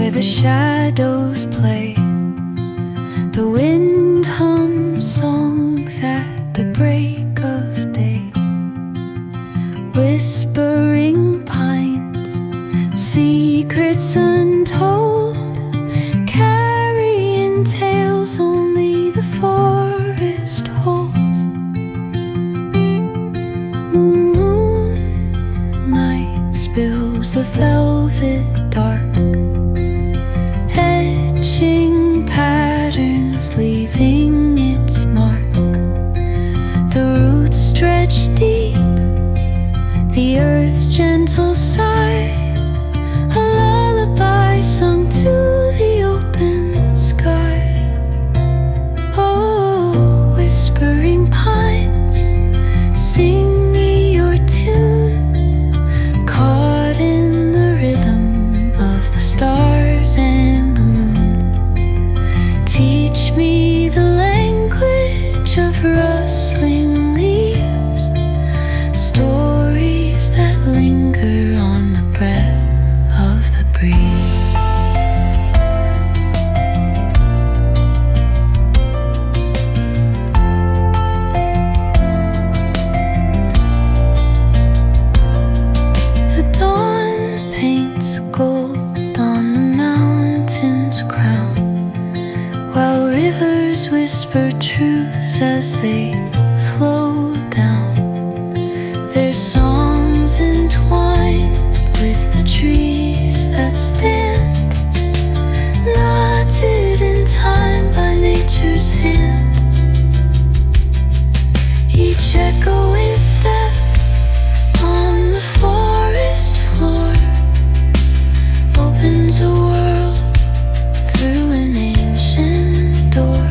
where the shadows play. The wind hums songs at the break of day. Whispering pines, secrets untold, carrying tales only the forest holds. Moonlight spills the velvet dark, etching patterns, leaving its mark. The roots stretch deep, the earth's gentle sigh, a lullaby sung to the open sky. Oh, whispering pines, sing me your tune, caught in the rhythm of the stars and the moon. Teach me the language of rustling leaves, stories that linger on the breath of the breeze. The dawn paints gold on the mountain's crown, while rivers whisper truths as they flow down. Their songs entwined with the trees that stand, knotted in time by nature's hand. Each echoing step on the forest floor opens a world through an ancient door.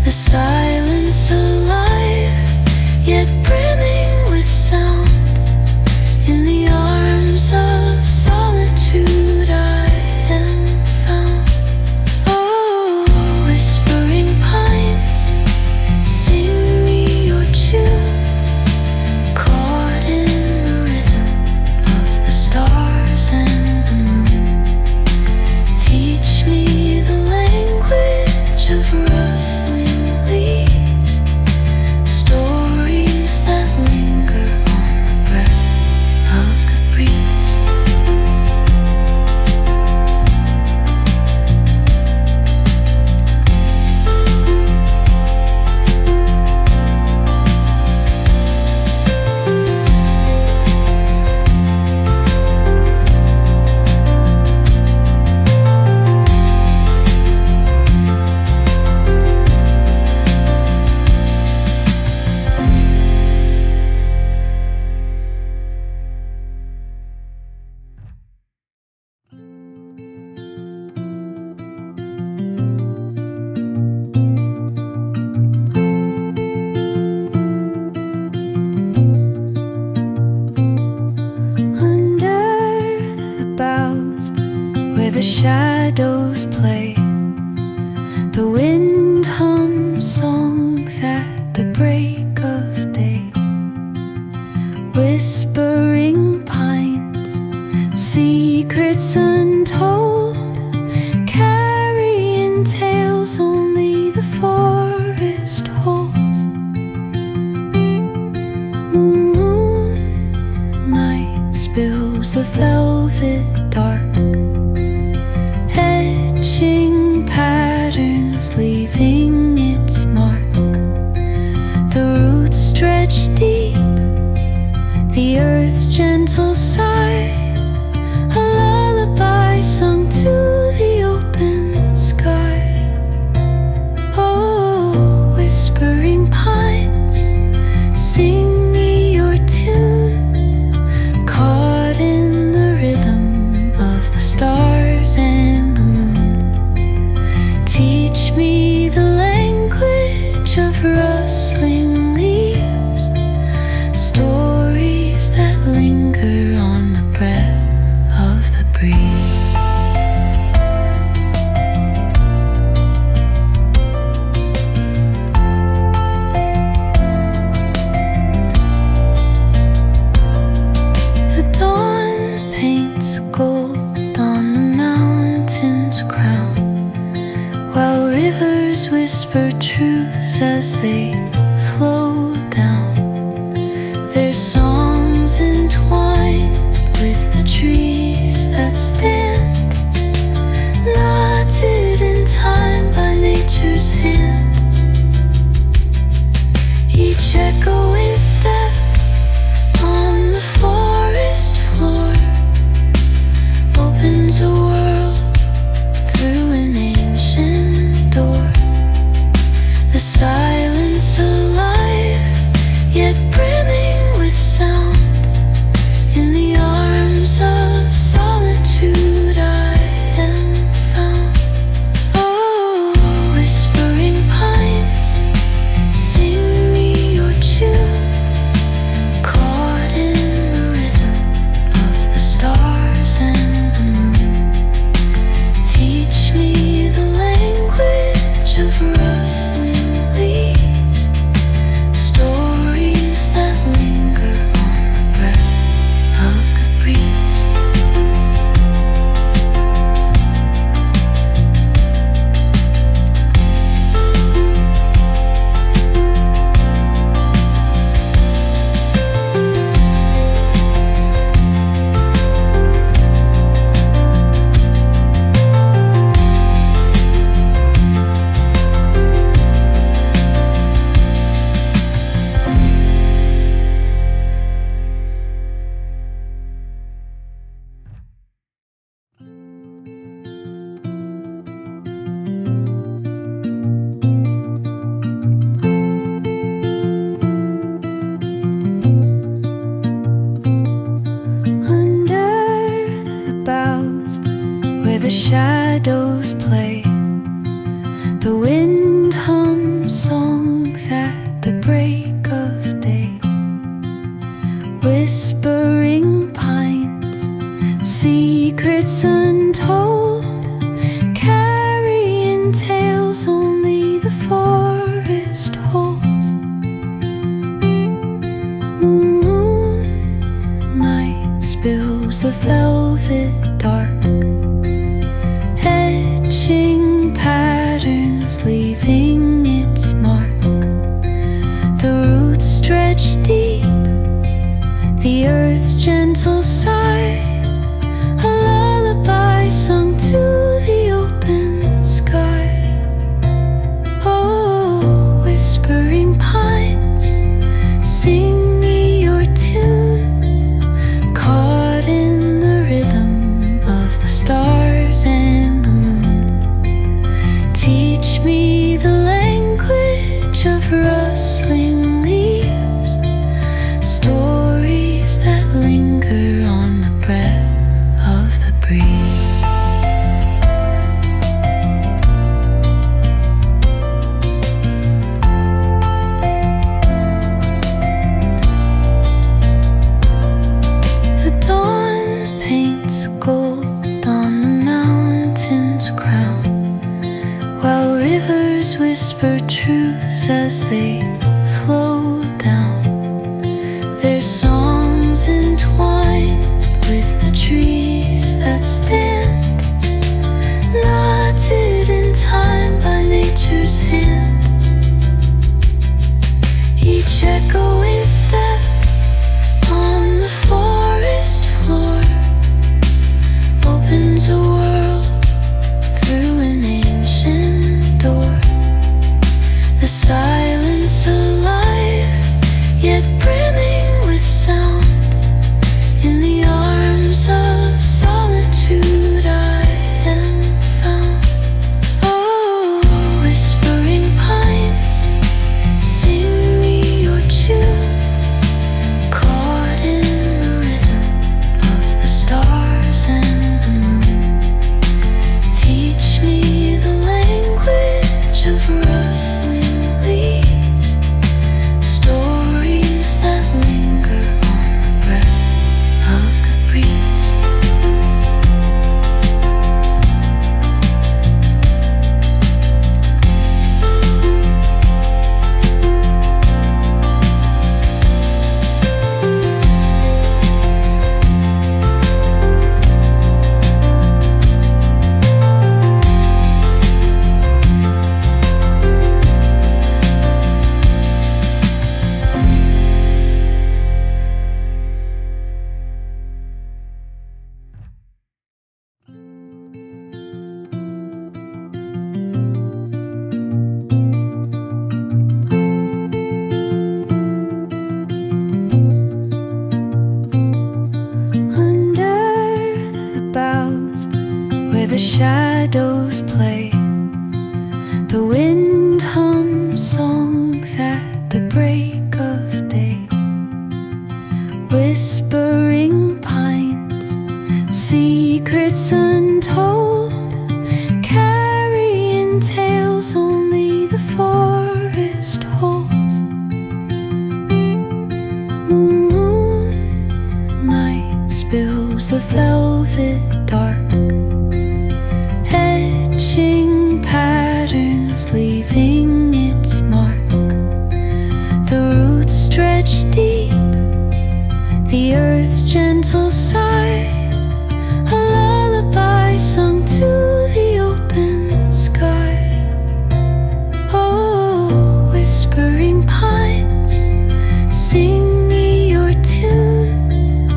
The silence alive, yet brimming with sound. In the arms of solitude I am found. Oh, whispering pines, sing me your tune, caught in the rhythm of the stars and the moon. Teach me the language of rustling leaves, stories that linger on the breath of the breeze. Under the boughs where the shadows play, the wind hums songs at the break of day. Whispering pines, secrets untold, carrying tales only the forest holds. Moonlight spills the velvet dark, etching patterns, leaving its mark. The roots stretch deep, the earth's gentle sigh, a lullaby as they flow down. Their songs entwined with the trees that stand, knotted in time by nature's hand. Each echoing step on the forest floor opens a world through an ancient door. The silence alive, yet brimming with sound. In the arms of solitude I am found. Oh, whispering pines, sing me your tune, caught in the rhythm of the stars and the moon. Teach me the language of rustling leaves, stories that linger on the breath of the breeze. Under the boughs where the shadows play, the wind hums songs at the break of day. Whispering pines, secrets untold, carrying tales only the forest holds. Moonlight spills the velvet dark, etching patterns, leaving its mark. The roots stretch deep, the earth's gentle sigh, a lullaby sung to the open sky. Oh, whispering pines, sing me your tune, caught in the rhythm of the stars and the moon. Teach me the language of rustling leaves, stories that linger on the breath of the breeze. The dawn paints gold on the mountain's crown, while rivers whisper truths as they flow down. Their songs entwined with the trees that stand, knotted in time by nature's hand. Each echoing step on the forest floor opens a world through an ancient door. The silence alive, yet brimming with sound. In the arms of solitude the shadows play. The wind hums songs at the break of day. Whispering pines, secrets untold, carrying tales only the forest holds. Moonlight spills the velvet dark, etching patterns, leaving its mark. The roots stretch deep, the earth's gentle sigh, a lullaby sung to the open sky. Oh, whispering pines, sing me your tune,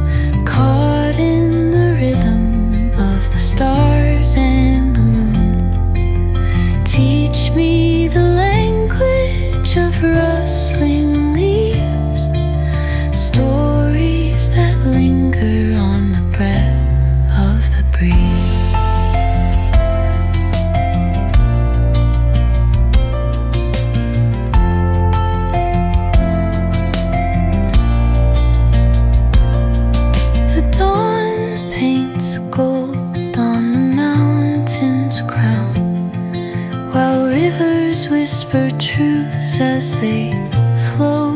caught in the rhythm of the stars and the moon. Teach me the language of rustling leaves, stories that linger on the breath of the breeze. The dawn paints gold on the mountain's crown, while rivers whisper truths as they flow